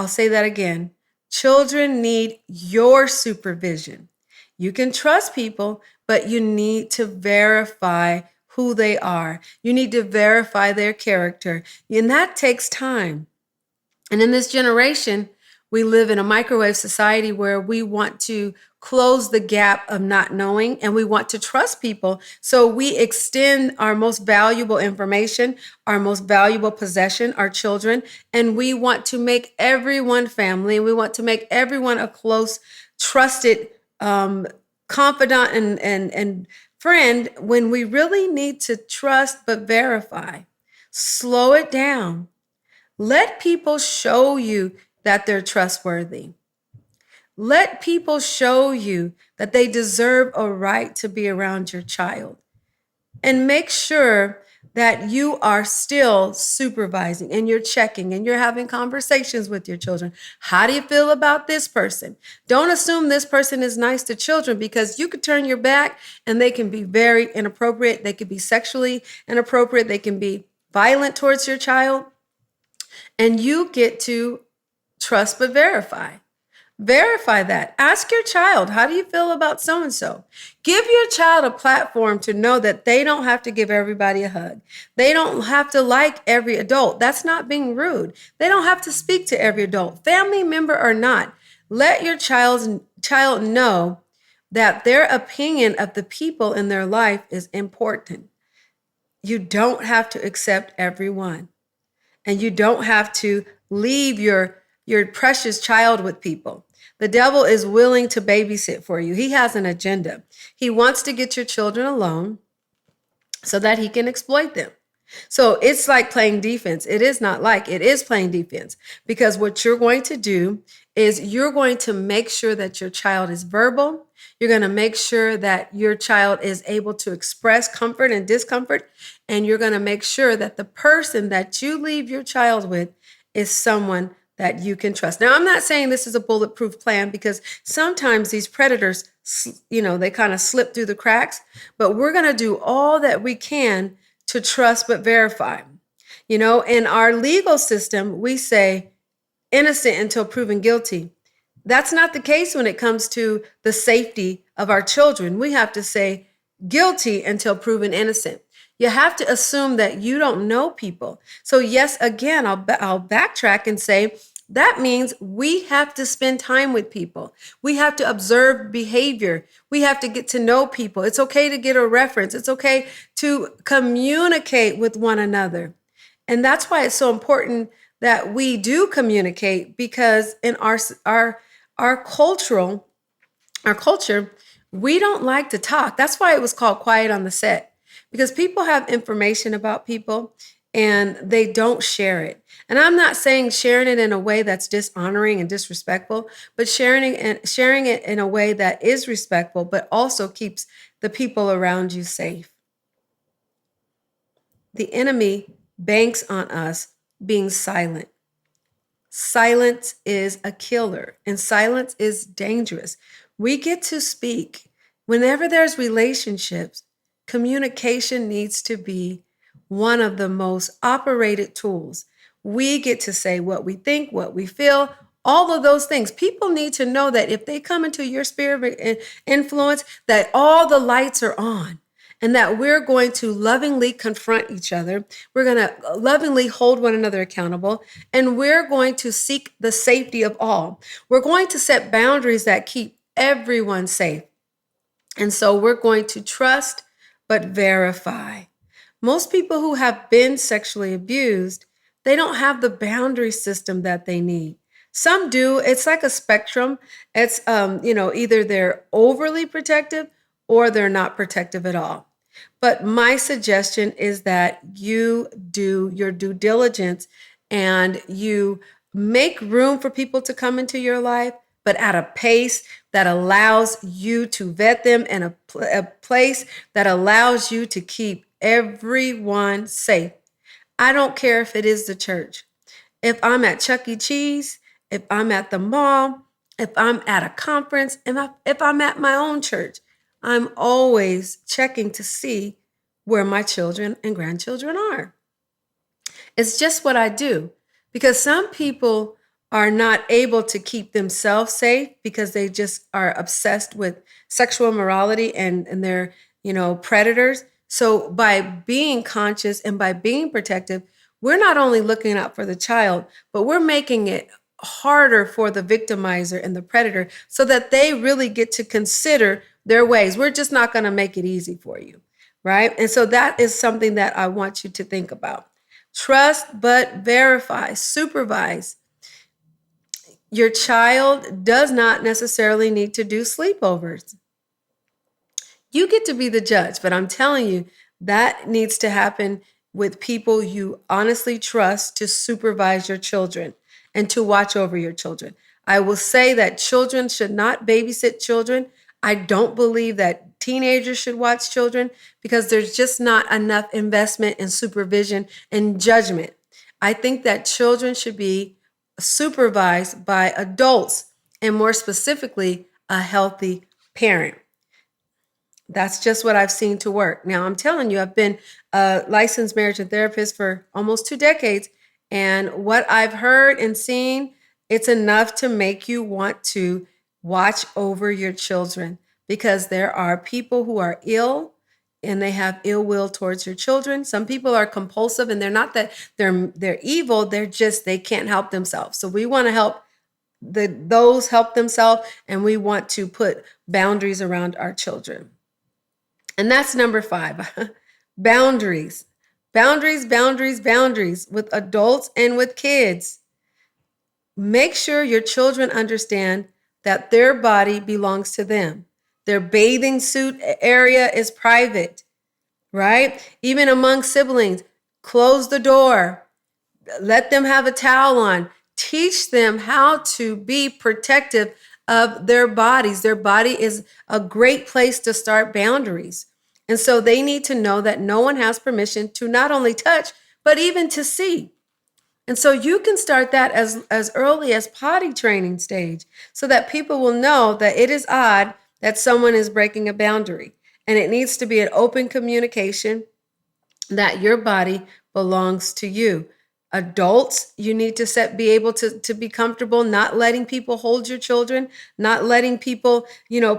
I'll say that again. Children need your supervision. You can trust people, but you need to verify who they are. You need to verify their character. And that takes time. And in this generation, we live in a microwave society where we want to close the gap of not knowing and we want to trust people. So we extend our most valuable information, our most valuable possession, our children, and we want to make everyone family. We want to make everyone a close, trusted confidant and friend when we really need to trust but verify. Slow it down. Let people show you that they're trustworthy. Let people show you that they deserve a right to be around your child. And make sure that you are still supervising and you're checking and you're having conversations with your children. How do you feel about this person? Don't assume this person is nice to children, because you could turn your back and they can be very inappropriate. They could be sexually inappropriate. They can be violent towards your child. And you get to trust but verify. Verify that. Ask your child, how do you feel about so and so? Give your child a platform to know that they don't have to give everybody a hug. They don't have to like every adult. That's not being rude. They don't have to speak to every adult, family member or not. Let your child know that their opinion of the people in their life is important. You don't have to accept everyone. And you don't have to leave your precious child with people. The devil is willing to babysit for you. He has an agenda. He wants to get your children alone so that he can exploit them. So it's like playing defense. It is not like, it is playing defense, because what you're going to do is you're going to make sure that your child is verbal. You're going to make sure that your child is able to express comfort and discomfort. And you're going to make sure that the person that you leave your child with is someone that you can trust. Now, I'm not saying this is a bulletproof plan, because sometimes these predators, they kind of slip through the cracks, but we're going to do all that we can to trust but verify. In our legal system, we say innocent until proven guilty. That's not the case when it comes to the safety of our children. We have to say guilty until proven innocent. You have to assume that you don't know people. So yes, again, I'll backtrack and say that means we have to spend time with people. We have to observe behavior. We have to get to know people. It's okay to get a reference. It's okay to communicate with one another. And that's why it's so important that we do communicate, because in our culture, we don't like to talk. That's why it was called Quiet on the Set, because people have information about people and they don't share it. And I'm not saying sharing it in a way that's dishonoring and disrespectful, but sharing it in a way that is respectful, but also keeps the people around you safe. The enemy banks on us being silent. Silence is a killer, and silence is dangerous. We get to speak. Whenever there's relationships, communication needs to be one of the most operated tools. We get to say what we think, what we feel, all of those things. People need to know that if they come into your sphere of influence, that all the lights are on, and that we're going to lovingly confront each other. We're going to lovingly hold one another accountable, and we're going to seek the safety of all. We're going to set boundaries that keep everyone safe. And so we're going to trust but verify. Most people who have been sexually abused, they don't have the boundary system that they need. Some do. It's like a spectrum. It's, either they're overly protective or they're not protective at all. But my suggestion is that you do your due diligence and you make room for people to come into your life, but at a pace that allows you to vet them, and a place that allows you to keep everyone safe. I don't care if it is the church. If I'm at Chuck E. Cheese, if I'm at the mall, if I'm at a conference, and if I'm at my own church, I'm always checking to see where my children and grandchildren are. It's just what I do, because some people are not able to keep themselves safe because they just are obsessed with sexual morality and they're, predators. So by being conscious and by being protective, we're not only looking out for the child, but we're making it harder for the victimizer and the predator so that they really get to consider their ways. We're just not going to make it easy for you, right? And so that is something that I want you to think about. Trust but verify, supervise. Your child does not necessarily need to do sleepovers. You get to be the judge, but I'm telling you, that needs to happen with people you honestly trust to supervise your children and to watch over your children. I will say that children should not babysit children. I don't believe that teenagers should watch children because there's just not enough investment and supervision and judgment. I think that children should be supervised by adults and more specifically, a healthy parent. That's just what I've seen to work. Now, I'm telling you, I've been a licensed marriage and therapist for almost 2 decades. And what I've heard and seen, it's enough to make you want to watch over your children because there are people who are ill and they have ill will towards your children. Some people are compulsive and they're not that they're evil, they're just they can't help themselves. So we want to help those help themselves and we want to put boundaries around our children. And that's number 5. Boundaries. Boundaries, boundaries, boundaries with adults and with kids. Make sure your children understand that their body belongs to them. Their bathing suit area is private, right? Even among siblings, close the door. Let them have a towel on. Teach them how to be protective of their bodies. Their body is a great place to start boundaries. And so they need to know that no one has permission to not only touch, but even to see. And so you can start that as early as potty training stage so that people will know that it is odd that someone is breaking a boundary. And it needs to be an open communication that your body belongs to you. Adults, you need to be able to be comfortable not letting people hold your children, not letting people,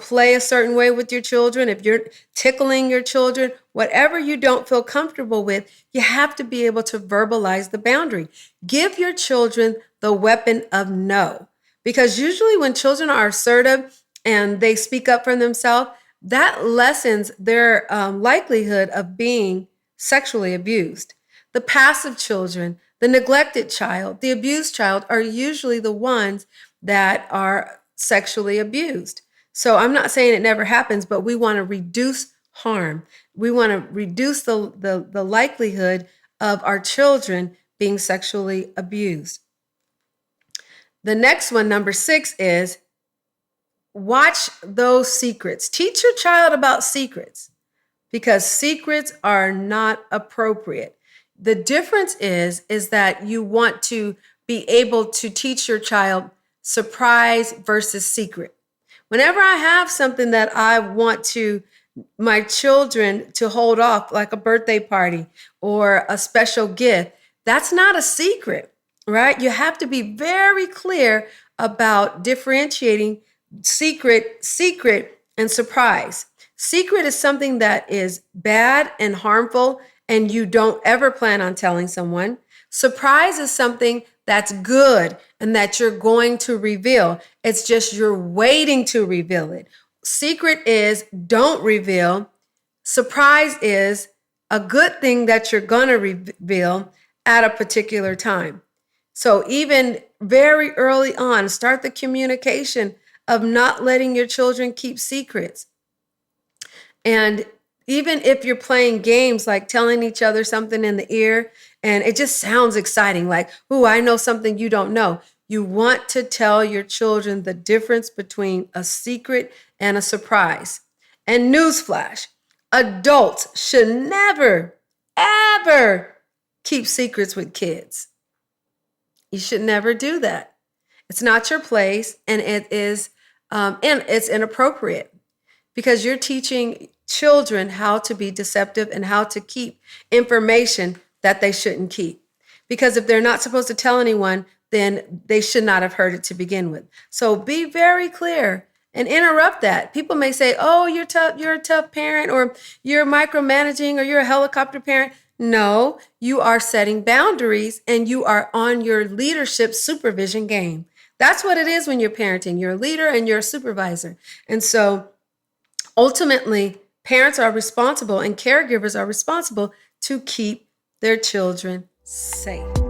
play a certain way with your children. If you're tickling your children, whatever you don't feel comfortable with, you have to be able to verbalize the boundary. Give your children the weapon of no. Because usually when children are assertive and they speak up for themselves, that lessens their likelihood of being sexually abused. The passive children, the neglected child, the abused child are usually the ones that are sexually abused. So I'm not saying it never happens, but we want to reduce harm. We want to reduce the likelihood of our children being sexually abused. The next one, number 6, is watch those secrets. Teach your child about secrets because secrets are not appropriate. The difference is that you want to be able to teach your child surprise versus secret. Whenever I have something that I want my children to hold off, like a birthday party or a special gift, that's not a secret, right? You have to be very clear about differentiating secret, and surprise. Secret is something that is bad and harmful, and you don't ever plan on telling someone. Surprise is something that's good and that you're going to reveal. It's just you're waiting to reveal it. Secret is don't reveal. Surprise is a good thing that you're going to reveal at a particular time. So even very early on, start the communication of not letting your children keep secrets. And even if you're playing games like telling each other something in the ear and it just sounds exciting, like, "Ooh, I know something you don't know." You want to tell your children the difference between a secret and a surprise. And newsflash, adults should never, ever keep secrets with kids. You should never do that. It's not your place, and it's inappropriate because you're teaching children how to be deceptive and how to keep information that they shouldn't keep. Because if they're not supposed to tell anyone, then they should not have heard it to begin with. So be very clear and interrupt that. People may say, oh, you're a tough parent, or you're micromanaging, or you're a helicopter parent. No, you are setting boundaries and you are on your leadership supervision game. That's what it is when you're parenting. You're a leader and you're a supervisor. And so ultimately, parents are responsible and caregivers are responsible to keep their children safe.